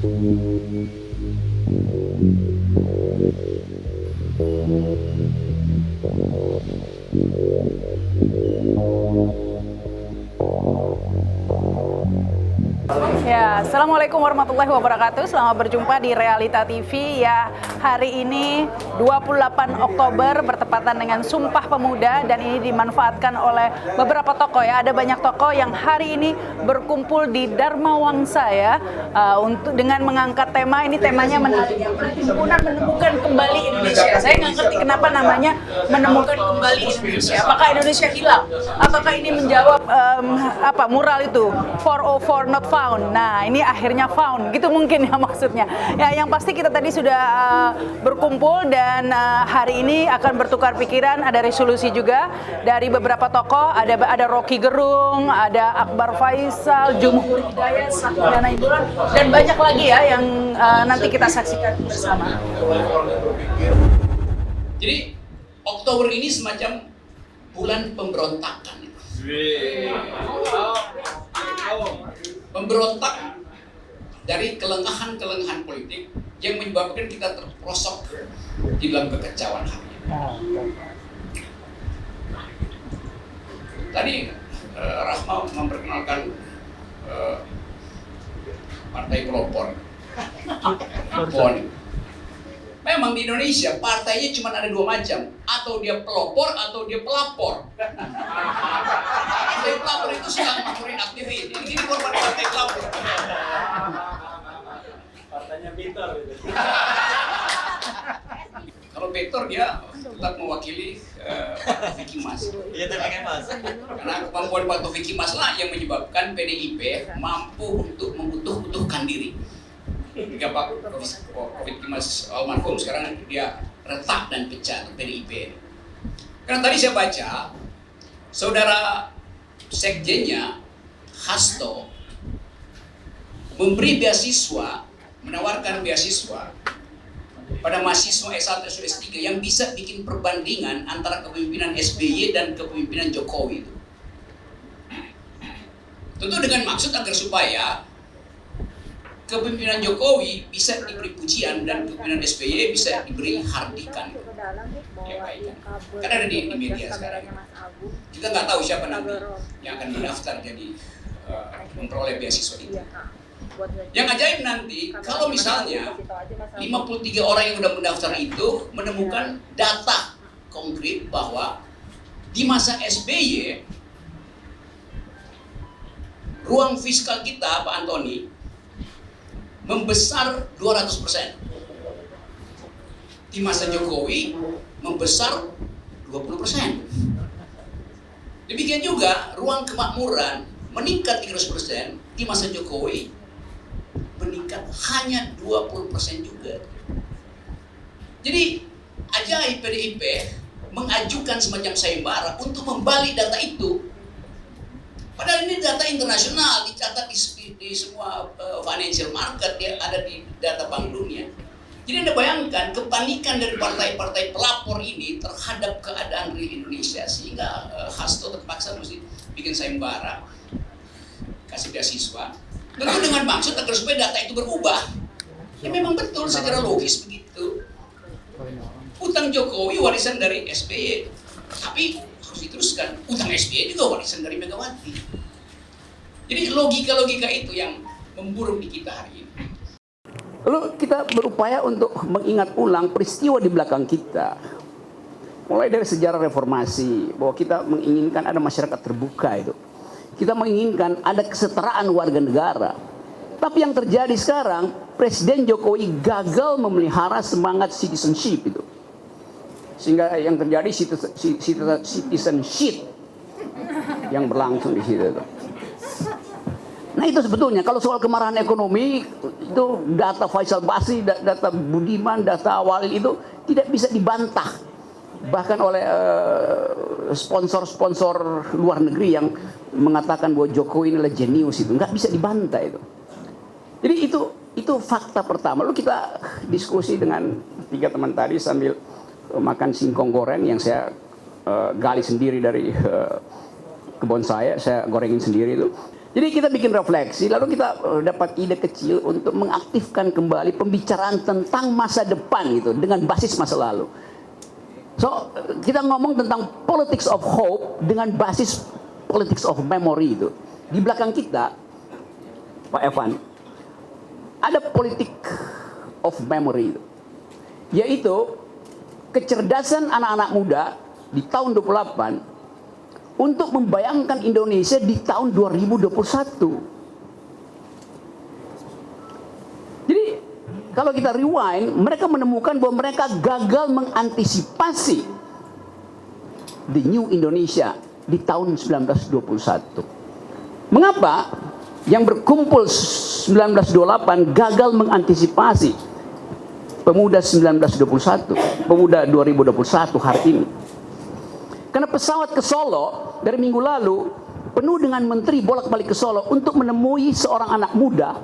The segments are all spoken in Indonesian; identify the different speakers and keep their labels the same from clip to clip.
Speaker 1: Ya, Assalamualaikum warahmatullahi wabarakatuh. Selamat berjumpa di Realita TV. Ya, hari ini 28 Oktober bertepatan dengan Sumpah Pemuda dan ini dimanfaatkan oleh beberapa tokoh ya. Ada banyak tokoh yang hari ini berkumpul di Dharma Wangsa ya, untuk dengan mengangkat tema ini, temanya menarik ya, Perhimpunan Menemukan Kembali Indonesia. Saya nggak ngerti kenapa namanya Menemukan Kembali Indonesia. Apakah Indonesia hilang? Apakah ini menjawab mural itu 404 not found. Nah, ini akhirnya found, gitu mungkin ya maksudnya. Ya, yang pasti kita tadi sudah berkumpul dan hari ini akan bertukar pikiran. Ada resolusi juga dari beberapa tokoh. Ada Rocky Gerung, ada Akbar Faisal, Jumhur Hidayat, Sakina Naibulan, dan banyak lagi ya yang nanti kita saksikan bersama.
Speaker 2: Jadi Oktober ini semacam bulan pemberontakan. Memberontak dari kelengahan-kelengahan politik yang menyebabkan kita terperosok di dalam kekacauan hari ini. Tadi Rahma memperkenalkan partai pelopor. Memang di Indonesia partainya cuma ada dua macam, atau dia pelopor atau dia pelapor. Partai pelapor itu suka ngakurin aktivis. Ini korban partai pelapor.
Speaker 3: Partainya Peter gitu.
Speaker 2: Kalau Peter dia tetap mewakili Vicky Mas.
Speaker 3: Iya, tapi Mas.
Speaker 2: Karena kemampuan Pak Vicky Mas lah yang menyebabkan PDIP mampu untuk membutuh-butuhkan diri. Hingga Pak Vicky Mas almarhum sekarang dia retak dan pecah PDIP. Karena tadi saya baca saudara sekjennya Hasto memberi beasiswa, menawarkan beasiswa pada mahasiswa S1 atau S3 yang bisa bikin perbandingan antara kepemimpinan SBY dan kepemimpinan Jokowi itu. Tentu dengan maksud agar supaya kepemimpinan Jokowi bisa diberi pujian dan kepemimpinan SBY bisa diberi hardikan. Ya baik. Kan ada di media sekarang. Kita nggak tahu siapa nanti yang akan mendaftar jadi memperoleh beasiswa itu. Yang ajaib nanti kalau misalnya 53 orang yang sudah mendaftar itu menemukan data konkret bahwa di masa SBY ruang fiskal kita, Pak Antoni, membesar 200%. Di masa Jokowi membesar 20%. Demikian juga ruang kemakmuran meningkat 300%, di masa Jokowi meningkat hanya 20% juga. Jadi ajaib PDIP mengajukan semacam sayembara untuk membalik data itu. Padahal ini data internasional, dicatat di semua financial market, dia ada di data Bank Dunia. Jadi Anda bayangkan kepanikan dari partai-partai pelapor ini terhadap keadaan real Indonesia, sehingga Hasto terpaksa mesti bikin sayembara, kasih beasiswa. Tentu dengan maksud agar supaya data itu berubah. Ya memang betul secara logis begitu. Utang Jokowi warisan dari SBY, tapi harus diteruskan. Utang SBY juga warisan dari Megawati. Jadi logika-logika itu yang memburuk di kita hari ini.
Speaker 4: Lalu kita berupaya untuk mengingat ulang peristiwa di belakang kita. Mulai dari sejarah reformasi, bahwa kita menginginkan ada masyarakat terbuka itu. Kita menginginkan ada kesetaraan warga negara. Tapi yang terjadi sekarang, Presiden Jokowi gagal memelihara semangat citizenship itu. Sehingga yang terjadi citizenship yang berlangsung di situ. Nah itu sebetulnya kalau soal kemarahan ekonomi itu data Faisal Basri, data Budiman, data Awalil itu tidak bisa dibantah. Bahkan oleh sponsor-sponsor luar negeri yang mengatakan bahwa Jokowi inilah jenius itu nggak bisa dibantah itu. Jadi itu fakta pertama. Lalu kita diskusi dengan 3 teman tadi sambil makan singkong goreng yang saya gali sendiri dari kebun saya gorengin sendiri itu. Jadi kita bikin refleksi, lalu kita dapat ide kecil untuk mengaktifkan kembali pembicaraan tentang masa depan gitu dengan basis masa lalu. So kita ngomong tentang politics of hope dengan basis politics of memory itu. Di belakang kita, Pak Evan, ada politik of memory itu, yaitu kecerdasan anak-anak muda di tahun 28 untuk membayangkan Indonesia di tahun 2021. Jadi kalau kita rewind, mereka menemukan bahwa mereka gagal mengantisipasi the new Indonesia di tahun 1921. Mengapa yang berkumpul 1928 gagal mengantisipasi pemuda 1921, pemuda 2021 hari ini? Karena pesawat ke Solo dari minggu lalu penuh dengan menteri bolak-balik ke Solo untuk menemui seorang anak muda,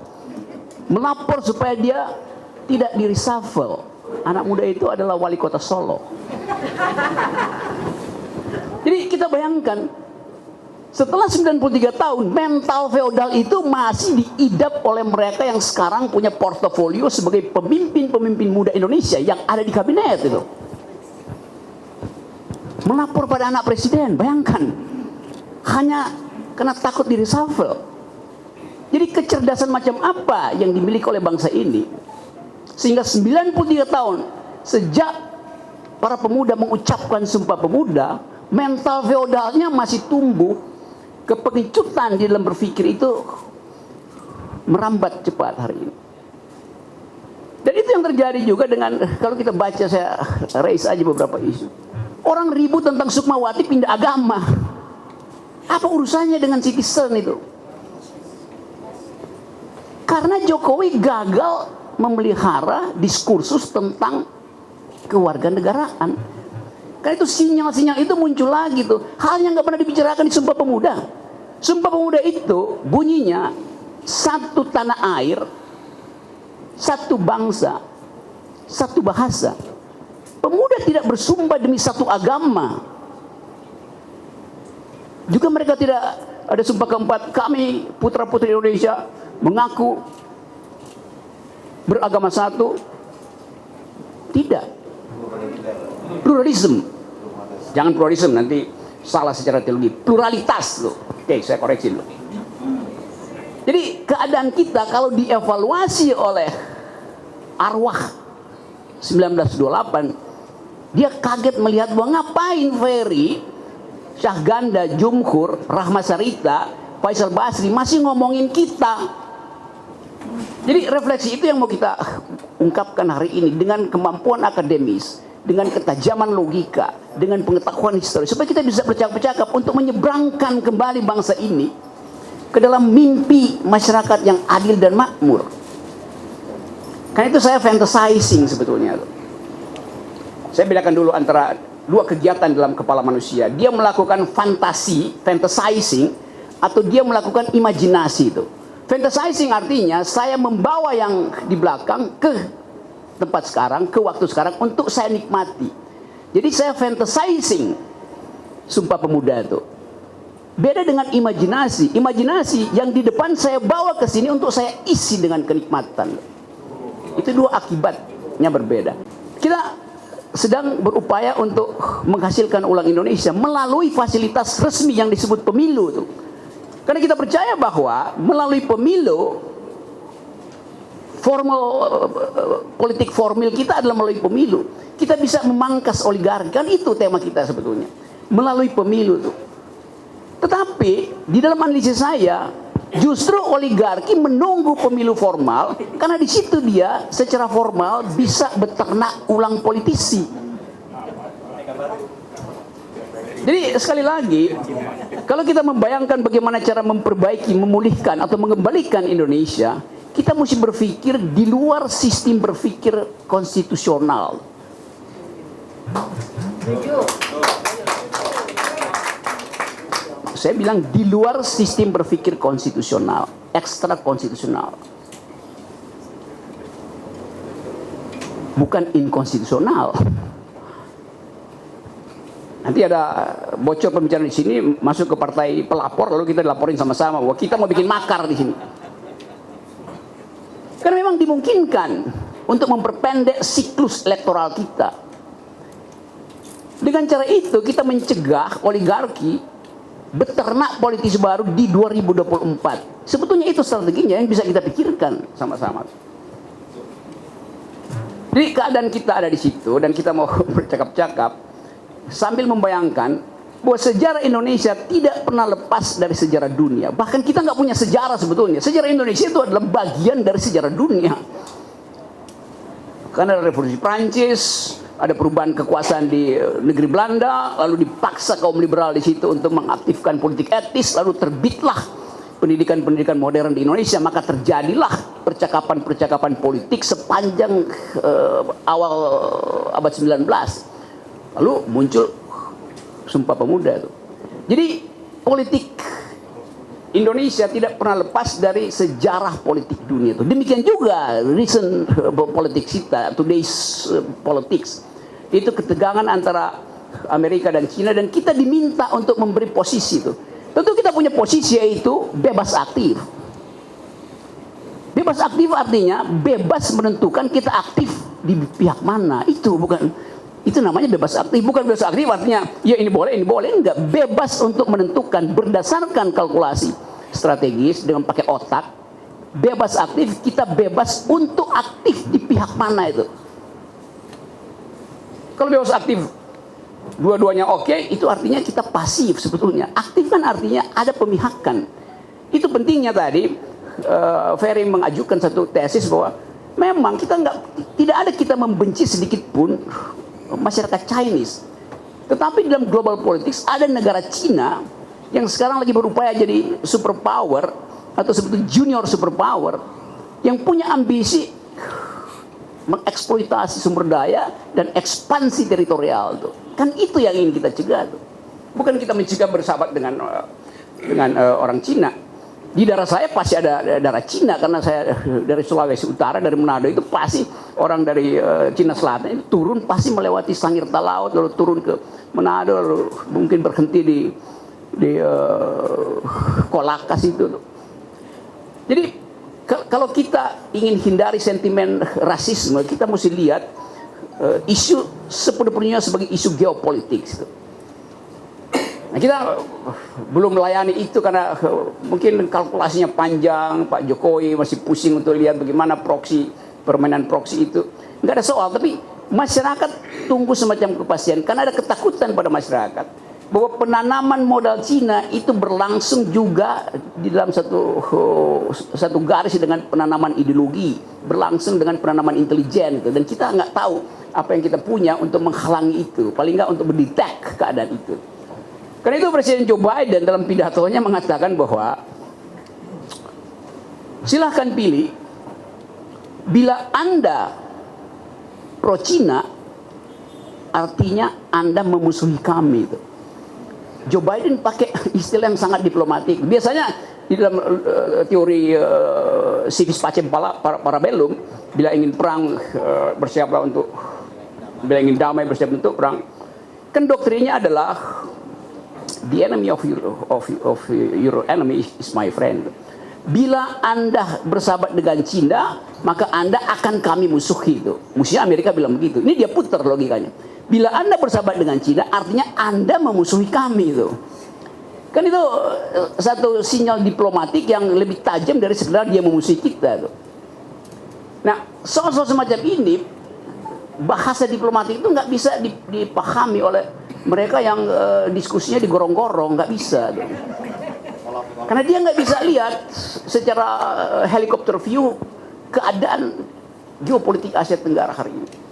Speaker 4: melapor supaya dia tidak di reshuffle. Anak muda itu adalah wali kota Solo. Jadi kita bayangkan, setelah 93 tahun, mental feodal itu masih diidap oleh mereka yang sekarang punya portofolio sebagai pemimpin-pemimpin muda Indonesia yang ada di kabinet itu. Melapor pada anak presiden, bayangkan, hanya karena takut di reshuffle. Jadi kecerdasan macam apa yang dimiliki oleh bangsa ini sehingga 93 tahun sejak para pemuda mengucapkan Sumpah Pemuda, mental feodalnya masih tumbuh, kepengecutan di dalam berpikir itu merambat cepat hari ini. Dan itu yang terjadi juga dengan, kalau kita baca, saya raise aja beberapa isu. Orang ribut tentang Sukmawati pindah agama. Apa urusannya dengan citizen itu? Karena Jokowi gagal memelihara diskursus tentang kewarganegaraan. Karena itu sinyal-sinyal itu muncul lagi tuh. Hal yang nggak pernah dibicarakan di Sumpah Pemuda. Sumpah Pemuda itu bunyinya satu tanah air, satu bangsa, satu bahasa. Pemuda tidak bersumpah demi satu agama. Juga mereka tidak ada sumpah keempat, kami putra-putri Indonesia mengaku beragama satu. Tidak. Pluralisme. Jangan pluralisme, nanti salah secara teologi. Pluralitas loh. Oke, saya koreksi dulu. Jadi keadaan kita kalau dievaluasi oleh arwah 1928, dia kaget melihat bahwa ngapain Ferry, Syahganda, Jumhur, Rahmat Sarita, Faisal Basri masih ngomongin kita. Jadi refleksi itu yang mau kita ungkapkan hari ini dengan kemampuan akademis, dengan ketajaman logika, dengan pengetahuan historis, supaya kita bisa bercakap-cakap untuk menyeberangkan kembali bangsa ini ke dalam mimpi masyarakat yang adil dan makmur. Karena itu saya fantasizing sebetulnya. Saya bedakan dulu antara dua kegiatan dalam kepala manusia. Dia melakukan fantasi, fantasizing, atau dia melakukan imajinasi itu. Fantasizing artinya saya membawa yang di belakang ke tempat sekarang, ke waktu sekarang untuk saya nikmati. Jadi saya fantasizing Sumpah Pemuda itu. Beda dengan imajinasi. Imajinasi yang di depan saya bawa ke sini untuk saya isi dengan kenikmatan. Itu dua akibatnya berbeda. Kita sedang berupaya untuk menghasilkan ulang Indonesia melalui fasilitas resmi yang disebut pemilu itu. Karena kita percaya bahwa melalui pemilu, politik formil kita adalah melalui pemilu. Kita bisa memangkas oligarki, kan itu tema kita sebetulnya. Melalui pemilu itu. Tetapi di dalam analisis saya, justru oligarki menunggu pemilu formal karena di situ dia secara formal bisa beternak ulang politisi. Jadi sekali lagi, kalau kita membayangkan bagaimana cara memperbaiki, memulihkan atau mengembalikan Indonesia, kita mesti berpikir di luar sistem berpikir konstitusional. Saya bilang di luar sistem berpikir konstitusional, ekstra konstitusional. Bukan inkonstitusional. Nanti ada bocor pembicaraan di sini, masuk ke partai pelapor, lalu kita dilaporin sama-sama bahwa kita mau bikin makar di sini. Karena memang dimungkinkan untuk memperpendek siklus elektoral kita. Dengan cara itu kita mencegah oligarki beternak politisi baru di 2024. Sebetulnya itu strateginya yang bisa kita pikirkan sama-sama. Jadi keadaan kita ada di situ dan kita mau bercakap-cakap sambil membayangkan bahwa sejarah Indonesia tidak pernah lepas dari sejarah dunia. Bahkan kita nggak punya sejarah sebetulnya. Sejarah Indonesia itu adalah bagian dari sejarah dunia. Karena ada revolusi Prancis, ada perubahan kekuasaan di negeri Belanda, lalu dipaksa kaum liberal di situ untuk mengaktifkan politik etis, lalu terbitlah pendidikan-pendidikan modern di Indonesia, maka terjadilah percakapan-percakapan politik sepanjang awal abad 19. Lalu muncul Sumpah Pemuda itu. Jadi politik Indonesia tidak pernah lepas dari sejarah politik dunia itu. Demikian juga recent politics kita, today's politics. Itu ketegangan antara Amerika dan Cina dan kita diminta untuk memberi posisi itu. Tentu kita punya posisi yaitu bebas aktif. Bebas aktif artinya bebas menentukan kita aktif di pihak mana. Itu namanya bebas aktif. Bukan bebas aktif artinya ya ini boleh enggak. Bebas untuk menentukan berdasarkan kalkulasi strategis dengan pakai otak. Bebas aktif, kita bebas untuk aktif di pihak mana itu. Kalau bebas aktif dua-duanya oke, itu artinya kita pasif sebetulnya. Aktif kan artinya ada pemihakan. Itu pentingnya tadi Ferry mengajukan satu tesis bahwa memang tidak ada kita membenci sedikit pun masyarakat Chinese. Tetapi dalam global politics ada negara Cina yang sekarang lagi berupaya jadi superpower atau sebetulnya junior superpower yang punya ambisi mengeksploitasi sumber daya dan ekspansi teritorial tuh. Kan itu yang ingin kita cegah tuh. Bukan kita mencegah bersahabat dengan orang Cina. Di darah saya pasti ada darah Cina karena saya dari Sulawesi Utara, dari Manado itu pasti orang dari Cina Selatan itu turun pasti melewati Sangirta Laut lalu turun ke Manado lalu mungkin berhenti di Kolakas itu. Jadi kalau kita ingin hindari sentimen rasisme, kita mesti lihat isu sepenuhnya sebagai isu geopolitik. Nah, kita belum melayani itu karena mungkin kalkulasinya panjang. Pak Jokowi masih pusing untuk lihat bagaimana permainan proksi itu. Nggak ada soal, tapi masyarakat tunggu semacam kepastian karena ada ketakutan pada masyarakat bahwa penanaman modal Cina itu berlangsung juga di dalam satu garis dengan penanaman ideologi, berlangsung dengan penanaman intelijen, dan kita nggak tahu apa yang kita punya untuk menghalangi itu, paling nggak untuk mendetek keadaan itu. Karena itu Presiden Joe Biden dalam pidatonya mengatakan bahwa silahkan pilih, bila Anda pro Cina artinya Anda memusuhi kami itu. Joe Biden pakai istilah yang sangat diplomatik. Biasanya di dalam teori civis pacem parabellum, bila ingin perang bersiaplah untuk, bila ingin damai bersiap untuk perang. Kan doktrinnya adalah the enemy of your enemy is my friend. Bila Anda bersahabat dengan Cina, maka Anda akan kami musuhi itu. Musuhnya Amerika bilang begitu. Ini dia putar logikanya. Bila Anda bersahabat dengan Cina, artinya Anda memusuhi kami itu. Kan itu satu sinyal diplomatik yang lebih tajam dari sekedar dia memusuhi kita itu. Nah, soal-soal semacam ini, bahasa diplomatik itu nggak bisa dipahami oleh mereka yang diskusinya digorong-gorong, nggak bisa. Karena dia nggak bisa lihat secara helikopter view keadaan geopolitik Asia Tenggara hari ini.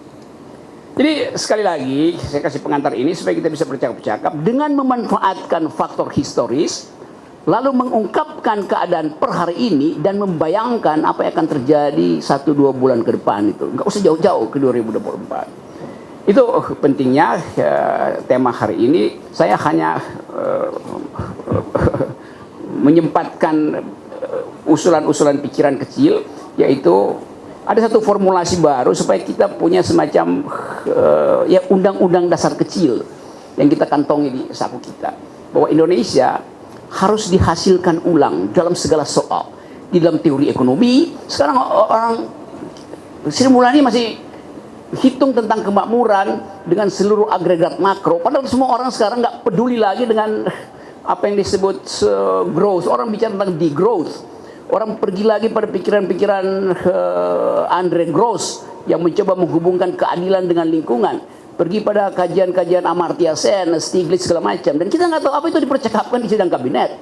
Speaker 4: Jadi sekali lagi saya kasih pengantar ini supaya kita bisa bercakap-cakap dengan memanfaatkan faktor historis, lalu mengungkapkan keadaan per hari ini dan membayangkan apa yang akan terjadi 1-2 bulan ke depan itu. Nggak usah jauh-jauh ke 2024. Itu pentingnya tema hari ini. Saya hanya menyempatkan usulan-usulan pikiran kecil, yaitu ada satu formulasi baru supaya kita punya semacam ya undang-undang dasar kecil yang kita kantongi di saku kita, bahwa Indonesia harus dihasilkan ulang dalam segala soal. Di dalam teori ekonomi, sekarang orang Sri Mulyani masih hitung tentang kemakmuran dengan seluruh agregat makro, padahal semua orang sekarang nggak peduli lagi dengan apa yang disebut growth. Orang bicara tentang degrowth. Orang pergi lagi pada pikiran-pikiran Andre Gross yang mencoba menghubungkan keadilan dengan lingkungan. Pergi pada kajian-kajian Amartya Sen, Stiglitz segala macam. Dan kita nggak tahu apa itu dipercakapkan di sidang kabinet.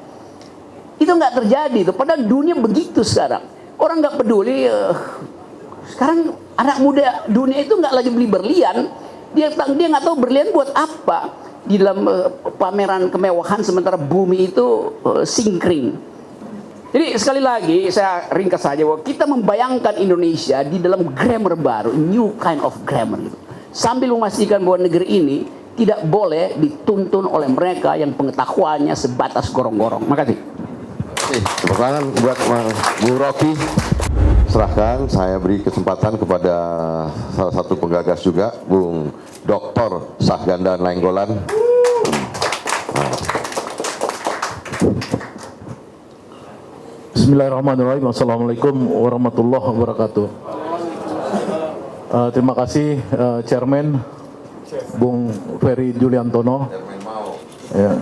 Speaker 4: Itu nggak terjadi. Padahal dunia begitu sekarang. Orang nggak peduli. Sekarang anak muda dunia itu nggak lagi beli berlian. Dia nggak tahu berlian buat apa di dalam pameran kemewahan, sementara bumi itu singkring. Jadi sekali lagi saya ringkas saja bahwa kita membayangkan Indonesia di dalam grammar baru, new kind of grammar gitu. Sambil memastikan bahwa negeri ini tidak boleh dituntun oleh mereka yang pengetahuannya sebatas gorong-gorong. Makasih.
Speaker 5: Tepuk tangan buat Bung Rocky. Serahkan, saya beri kesempatan kepada salah satu penggagas juga, Bung Dr. Sahganda Nainggolan.
Speaker 6: Bismillahirrahmanirrahim. Assalamualaikum warahmatullahi wabarakatuh. Terima kasih Chairman Bung Ferry Juliantono. Ya.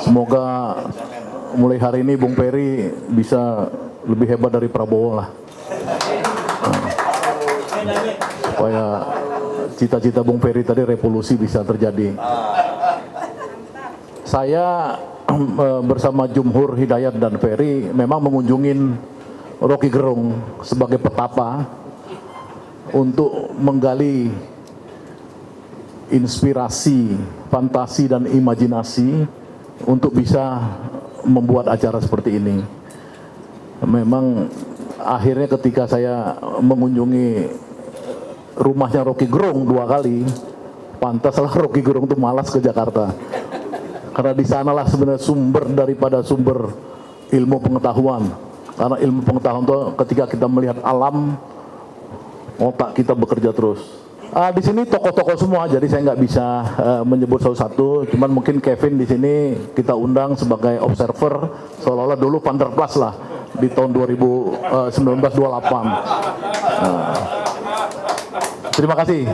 Speaker 6: Semoga mulai hari ini Bung Ferry bisa lebih hebat dari Prabowo lah. Supaya cita-cita Bung Ferry tadi revolusi bisa terjadi. Saya bersama Jumhur, Hidayat dan Ferry memang mengunjungin Rocky Gerung sebagai petapa untuk menggali inspirasi, fantasi dan imajinasi untuk bisa membuat acara seperti ini. Memang akhirnya ketika saya mengunjungi rumahnya Rocky Gerung 2 kali, pantaslah Rocky Gerung itu malas ke Jakarta. Karena di sanalah sebenarnya sumber daripada sumber ilmu pengetahuan. Karena ilmu pengetahuan itu ketika kita melihat alam, otak kita bekerja terus. Di sini tokoh-tokoh semua, jadi saya nggak bisa menyebut satu-satu. Cuman mungkin Kevin di sini kita undang sebagai observer, seolah-olah dulu Van der Plas lah di tahun 1928. Terima kasih,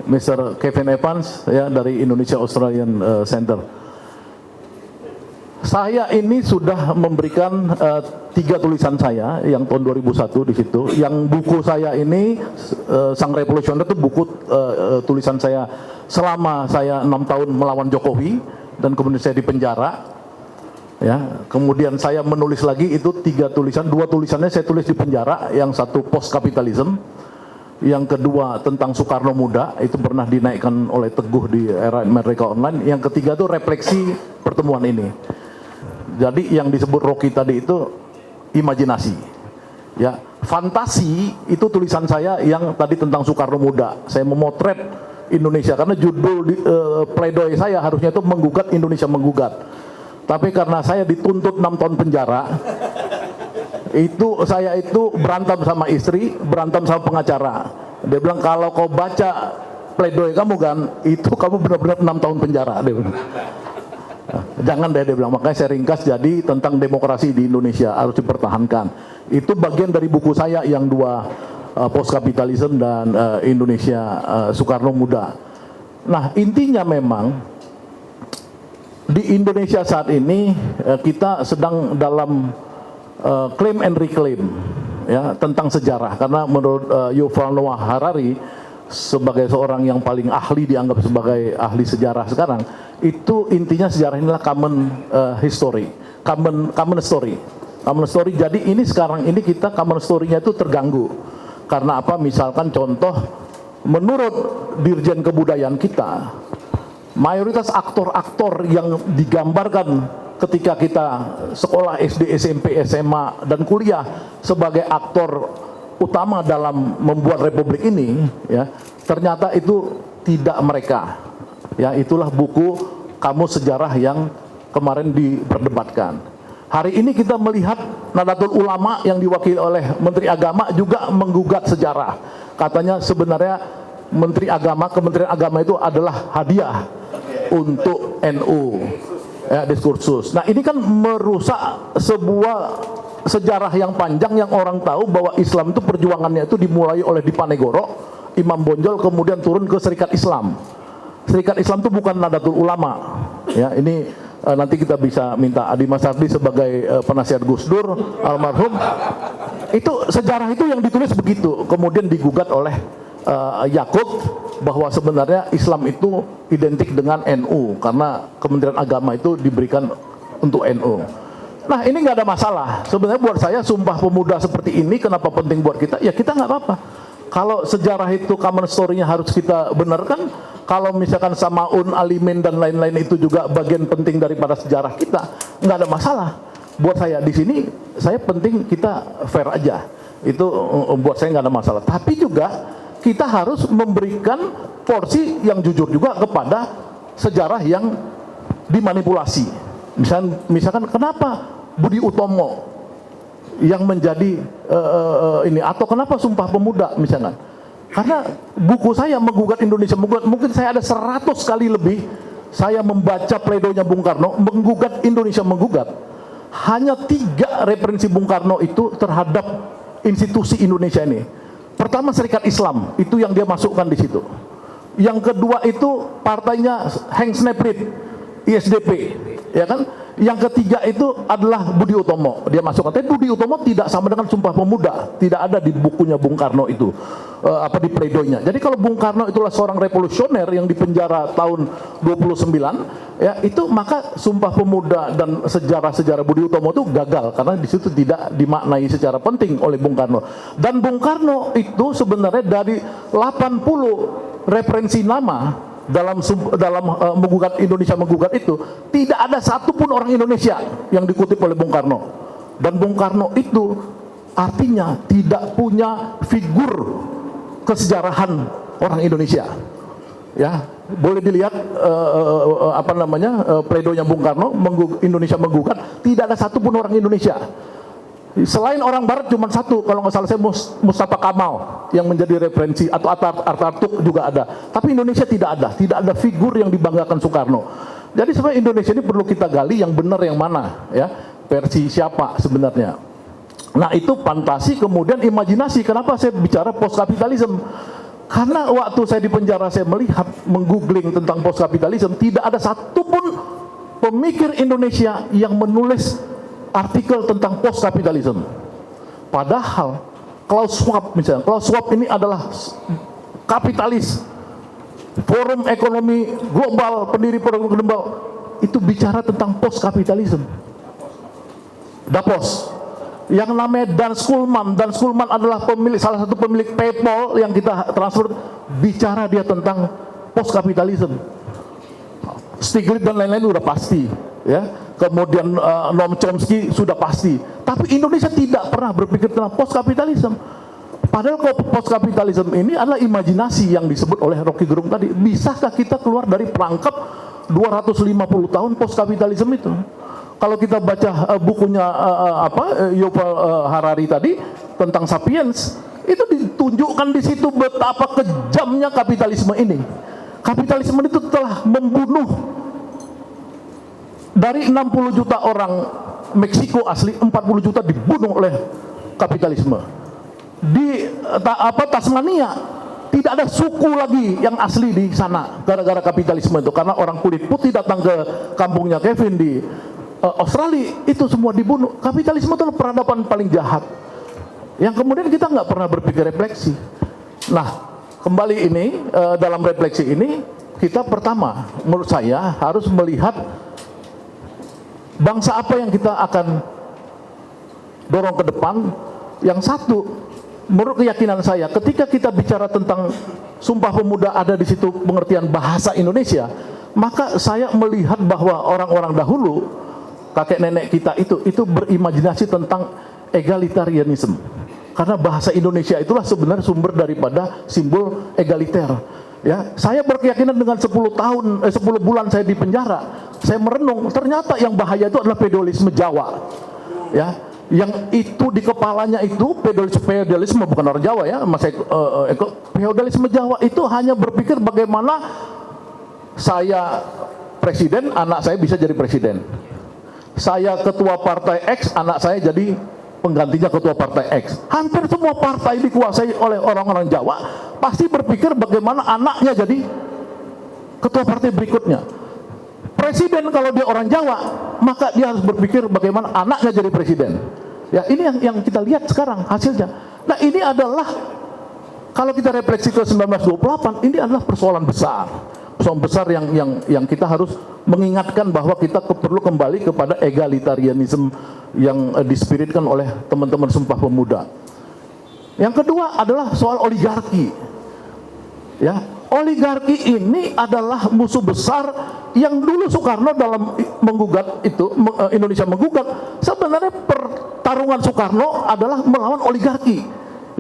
Speaker 6: Mr. Kevin Evans ya dari Indonesia Australian Center. Saya ini sudah memberikan 3 tulisan saya yang tahun 2001 di situ. Yang buku saya ini Sang Revolusioner itu buku tulisan saya selama saya 6 tahun melawan Jokowi dan kemudian saya dipenjara. Ya, kemudian saya menulis lagi itu 3 tulisan, 2 tulisannya saya tulis di penjara, yang satu post kapitalism, yang kedua tentang Soekarno Muda, itu pernah dinaikkan oleh Teguh di era Merdeka Online, yang ketiga itu refleksi pertemuan ini. Jadi yang disebut Rocky tadi itu imajinasi, ya. Fantasi itu tulisan saya yang tadi tentang Soekarno Muda. Saya memotret Indonesia karena judul pledoi saya harusnya itu menggugat Indonesia menggugat. Tapi karena saya dituntut 6 tahun penjara, saya itu berantem sama istri, berantem sama pengacara. Dia bilang kalau kau baca pledoi kamu kan, itu kamu benar-benar 6 tahun penjara. Dia bilang. Jangan deh, dia bilang. Makanya saya ringkas jadi tentang demokrasi di Indonesia harus dipertahankan. Itu bagian dari buku saya yang 2 post kapitalism dan Indonesia Soekarno Muda. Nah intinya memang di Indonesia saat ini kita sedang dalam claim and reclaim ya tentang sejarah, karena menurut Yuval Noah Harari sebagai seorang yang paling ahli, dianggap sebagai ahli sejarah sekarang, itu intinya sejarah inilah common history, common story. Jadi ini sekarang ini kita common story-nya itu terganggu. Karena apa? Misalkan contoh, menurut Dirjen Kebudayaan kita, mayoritas aktor-aktor yang digambarkan ketika kita sekolah SD, SMP, SMA, dan kuliah sebagai aktor utama dalam membuat republik ini, ya, ternyata itu tidak mereka. Ya, itulah buku Kamus Sejarah yang kemarin diperdebatkan. Hari ini kita melihat Nahdlatul Ulama yang diwakili oleh Menteri Agama juga menggugat sejarah. Katanya sebenarnya Kementerian Agama itu adalah hadiah untuk NU, ya, diskursus. Nah ini kan merusak sebuah sejarah yang panjang yang orang tahu bahwa Islam itu perjuangannya itu dimulai oleh Dipanegoro, Imam Bonjol, kemudian turun ke Serikat Islam. Serikat Islam itu bukan Nahdlatul Ulama. Ya, ini nanti kita bisa minta Adi Masardi sebagai penasihat Gus Dur almarhum. Itu sejarah itu yang ditulis begitu, kemudian digugat oleh Yakut bahwa sebenarnya Islam itu identik dengan NU karena Kementerian Agama itu diberikan untuk NU. Nah ini nggak ada masalah. Sebenarnya buat saya Sumpah Pemuda seperti ini kenapa penting buat kita? Ya kita nggak apa-apa. Kalau sejarah itu common story-nya harus kita benarkan. Kalau misalkan Samaun, Alimin dan lain-lain itu juga bagian penting daripada sejarah kita, nggak ada masalah. Buat saya di sini saya penting kita fair aja. Itu buat saya nggak ada masalah. Tapi juga kita harus memberikan porsi yang jujur juga kepada sejarah yang dimanipulasi. Misalkan kenapa Budi Utomo yang menjadi ini, atau kenapa Sumpah Pemuda misalkan? Karena buku saya Menggugat Indonesia Menggugat, mungkin saya ada 100 kali lebih saya membaca pledoinya Bung Karno, Menggugat Indonesia Menggugat. Hanya 3 referensi Bung Karno itu terhadap institusi Indonesia ini. Pertama Serikat Islam, itu yang dia masukkan di situ. Yang kedua itu partainya Heng Sneprit, ISDP, ya kan? Yang ketiga itu adalah Budi Utomo, dia masukkan. Tapi Budi Utomo tidak sama dengan Sumpah Pemuda, tidak ada di bukunya Bung Karno itu, di pledoinya. Jadi kalau Bung Karno itulah seorang revolusioner yang dipenjara tahun 29, ya itu maka Sumpah Pemuda dan sejarah-sejarah Budi Utomo itu gagal karena di situ tidak dimaknai secara penting oleh Bung Karno. Dan Bung Karno itu sebenarnya dari 80 referensi nama dalam Menggugat Indonesia Menggugat itu tidak ada satupun orang Indonesia yang dikutip oleh Bung Karno. Dan Bung Karno itu artinya tidak punya figur kesejarahan orang Indonesia. Ya, boleh dilihat pledoinya Bung Karno Indonesia Menggugat, tidak ada satupun orang Indonesia. Selain orang Barat cuma satu, kalau nggak salah saya Mustafa Kamal yang menjadi referensi, atau Atatürk juga ada. Tapi Indonesia tidak ada figur yang dibanggakan Soekarno. Jadi sebenarnya Indonesia ini perlu kita gali yang benar yang mana, ya versi siapa sebenarnya. Nah itu fantasi, kemudian imajinasi. Kenapa saya bicara post kapitalisme? Karena waktu saya di penjara saya melihat, menggoogling tentang post kapitalisme, tidak ada satupun pemikir Indonesia yang menulis artikel tentang post kapitalisme. Padahal Klaus Schwab misalnya, Klaus Schwab ini adalah kapitalis, Forum Ekonomi Global, pendiri Forum Global, itu bicara tentang post kapitalisme. Davos, yang namanya Dan Schulman adalah salah satu pemilik PayPal yang kita transfer, bicara dia tentang post kapitalisme. Stiglitz dan lain-lain udah pasti, ya. Kemudian Noam Chomsky sudah pasti. Tapi Indonesia tidak pernah berpikir tentang post kapitalisme. Padahal post kapitalisme ini adalah imajinasi yang disebut oleh Rocky Gerung tadi. Bisakah kita keluar dari perangkap 250 tahun post kapitalisme itu? Kalau kita baca bukunya Yuval Harari tadi tentang Sapiens, itu ditunjukkan di situ betapa kejamnya kapitalisme ini. Kapitalisme itu telah membunuh dari 60 juta orang Meksiko asli, 40 juta dibunuh oleh kapitalisme. Di Tasmania tidak ada suku lagi yang asli di sana gara-gara kapitalisme itu, karena orang kulit putih datang ke kampungnya Kevin di Australia, itu semua dibunuh. Kapitalisme itu peradaban paling jahat yang kemudian kita nggak pernah berpikir refleksi. Nah, kembali ini dalam refleksi ini kita pertama menurut saya harus melihat bangsa apa yang kita akan dorong ke depan. Yang satu, menurut keyakinan saya, ketika kita bicara tentang Sumpah Pemuda ada di situ pengertian bahasa Indonesia, maka saya melihat bahwa orang-orang dahulu, kakek nenek kita itu berimajinasi tentang egalitarianisme. Karena bahasa Indonesia itulah sebenarnya sumber daripada simbol egaliter. Ya, saya berkeyakinan dengan 10 bulan saya di penjara, saya merenung, ternyata yang bahaya itu adalah feodalisme Jawa. Ya, yang itu di kepalanya itu feodalisme bukan orang Jawa ya, Mas feodalisme Jawa itu hanya berpikir bagaimana saya presiden, anak saya bisa jadi presiden. Saya ketua partai X, anak saya jadi penggantinya ketua partai X. Hampir semua partai dikuasai oleh orang-orang Jawa pasti berpikir bagaimana anaknya jadi ketua partai berikutnya. Presiden kalau dia orang Jawa, maka dia harus berpikir bagaimana anaknya jadi presiden. Ya, ini yang kita lihat sekarang hasilnya. Nah, ini adalah kalau kita refleksi ke 1928, ini adalah persoalan besar. Persoalan besar yang kita harus mengingatkan bahwa kita perlu kembali kepada egalitarianisme yang dispiritkan oleh teman-teman Sumpah Pemuda. Yang kedua adalah soal oligarki. Ya, oligarki ini adalah musuh besar yang dulu Soekarno dalam menggugat itu, Indonesia menggugat, sebenarnya pertarungan Soekarno adalah melawan oligarki.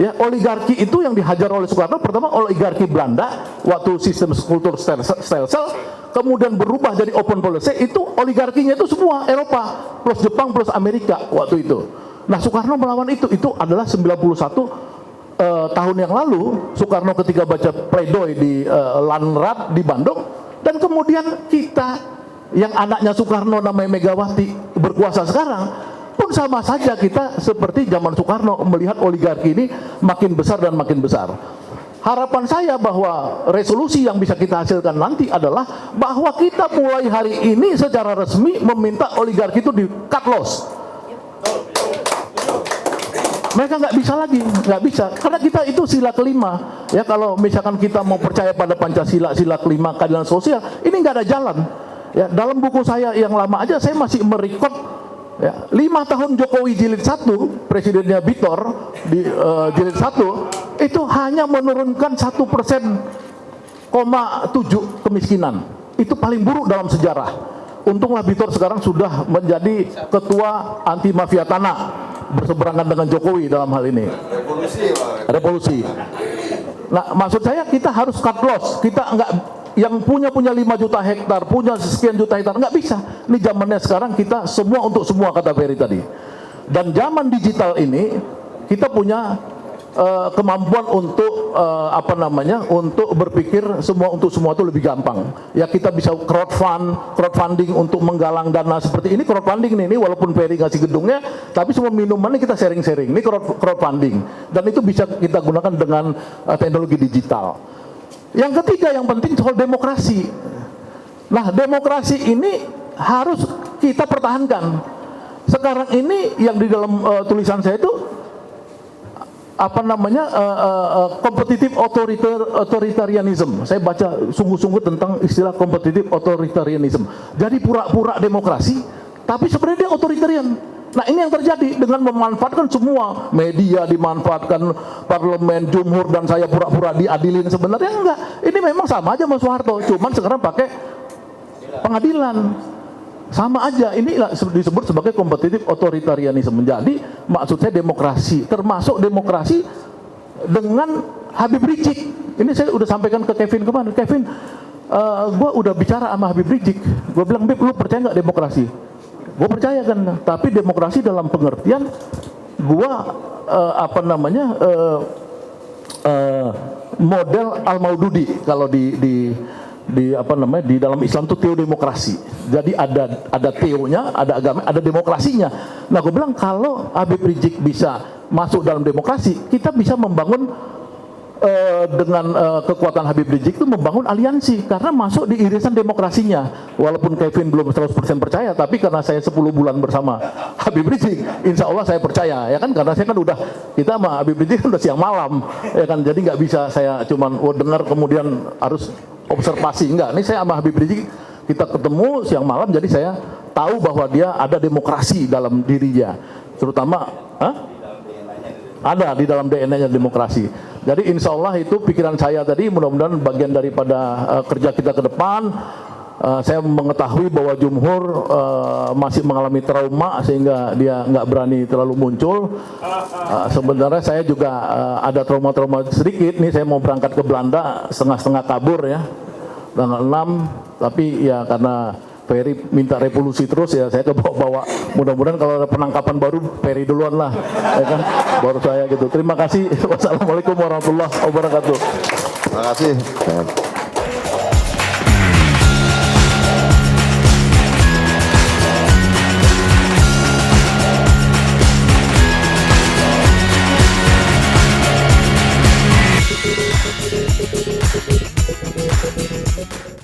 Speaker 6: Ya, oligarki itu yang dihajar oleh Soekarno, pertama oligarki Belanda waktu sistem kultur Stelsel, kemudian berubah jadi open policy, itu oligarkinya itu semua Eropa plus Jepang plus Amerika waktu itu. Nah, Soekarno melawan itu adalah 91 tahun yang lalu. Soekarno ketika baca pledoi di Landrat di Bandung, dan kemudian kita yang anaknya Soekarno namanya Megawati berkuasa sekarang pun sama saja, kita seperti zaman Soekarno melihat oligarki ini makin besar dan makin besar. Harapan saya bahwa resolusi yang bisa kita hasilkan nanti adalah bahwa kita mulai hari ini secara resmi meminta oligarki itu di cut loss. Mereka nggak bisa lagi, nggak bisa, karena kita itu sila kelima. Ya, kalau misalkan kita mau percaya pada Pancasila, sila kelima keadilan sosial, ini nggak ada jalan. Ya, dalam buku saya yang lama aja saya masih merekod. Ya, 5 tahun Jokowi jilid 1, presidennya Bitor di jilid 1 itu hanya menurunkan 1,7% kemiskinan. Itu paling buruk dalam sejarah. Untunglah Bitor sekarang sudah menjadi ketua anti mafia tanah, berseberangan dengan Jokowi dalam hal ini. Revolusi. Nah, maksud saya kita harus cut loss. Kita enggak yang punya 5 juta hektar, punya sekian juta hektar, nggak bisa. Ini zamannya sekarang kita semua untuk semua, kata Ferry tadi. Dan zaman digital ini kita punya kemampuan untuk untuk berpikir semua untuk semua itu lebih gampang. Ya, kita bisa crowdfunding untuk menggalang dana seperti ini. Crowdfunding ini walaupun Ferry ngasih gedungnya, tapi semua minumannya kita sharing-sharing. Ini crowdfunding, dan itu bisa kita gunakan dengan teknologi digital. Yang ketiga yang penting soal demokrasi. Nah, demokrasi ini harus kita pertahankan. Sekarang ini yang di dalam tulisan saya itu competitive authoritarianism. Saya baca sungguh-sungguh tentang istilah competitive authoritarianism. Jadi pura-pura demokrasi, tapi sebenarnya dia otoritarian. Nah, ini yang terjadi dengan memanfaatkan semua media, dimanfaatkan parlemen, jumhur, dan saya pura-pura diadilin. Sebenarnya enggak. Ini memang sama aja sama Soeharto, cuman sekarang pakai pengadilan. Sama aja. Ini disebut sebagai competitive authoritarianism. Jadi maksud saya demokrasi, termasuk demokrasi dengan Habib Rizik. Ini saya udah sampaikan ke Kevin kemarin. Kevin, gue udah bicara sama Habib Rizik. Gue bilang, Bib, lu percaya nggak demokrasi? Gue percaya kan, tapi demokrasi dalam pengertian gue model Al-Maududi kalau di dalam Islam itu teodemokrasi. Jadi ada teonya, ada agama, ada demokrasinya. Nah, gue bilang kalau Habib Rizik bisa masuk dalam demokrasi, kita bisa membangun dengan kekuatan Habib Rizik itu membangun aliansi karena masuk di irisan demokrasinya. Walaupun Kevin belum 100% percaya, tapi karena saya 10 bulan bersama Habib Rizik, insya Allah saya percaya, ya kan, karena saya kan udah, kita sama Habib Rizik udah siang malam, ya kan, jadi nggak bisa saya cuman dengar kemudian harus observasi, enggak. Ini saya sama Habib Rizik kita ketemu siang malam, jadi saya tahu bahwa dia ada demokrasi dalam dirinya, terutama ada di dalam DNA-nya demokrasi. Jadi insya Allah itu pikiran saya tadi, mudah-mudahan bagian daripada kerja kita ke depan. Saya mengetahui bahwa jumhur masih mengalami trauma sehingga dia nggak berani terlalu muncul. Sebenarnya saya juga ada trauma-trauma sedikit. Nih saya mau berangkat ke Belanda setengah-setengah kabur ya, tanggal 6. Tapi ya karena Ferry minta revolusi terus, ya saya kebawa-bawa. Mudah-mudahan kalau ada penangkapan baru, Ferry duluan lah, ya kan? Baru saya gitu. Terima kasih. Wassalamualaikum warahmatullahi wabarakatuh.
Speaker 5: Terima kasih.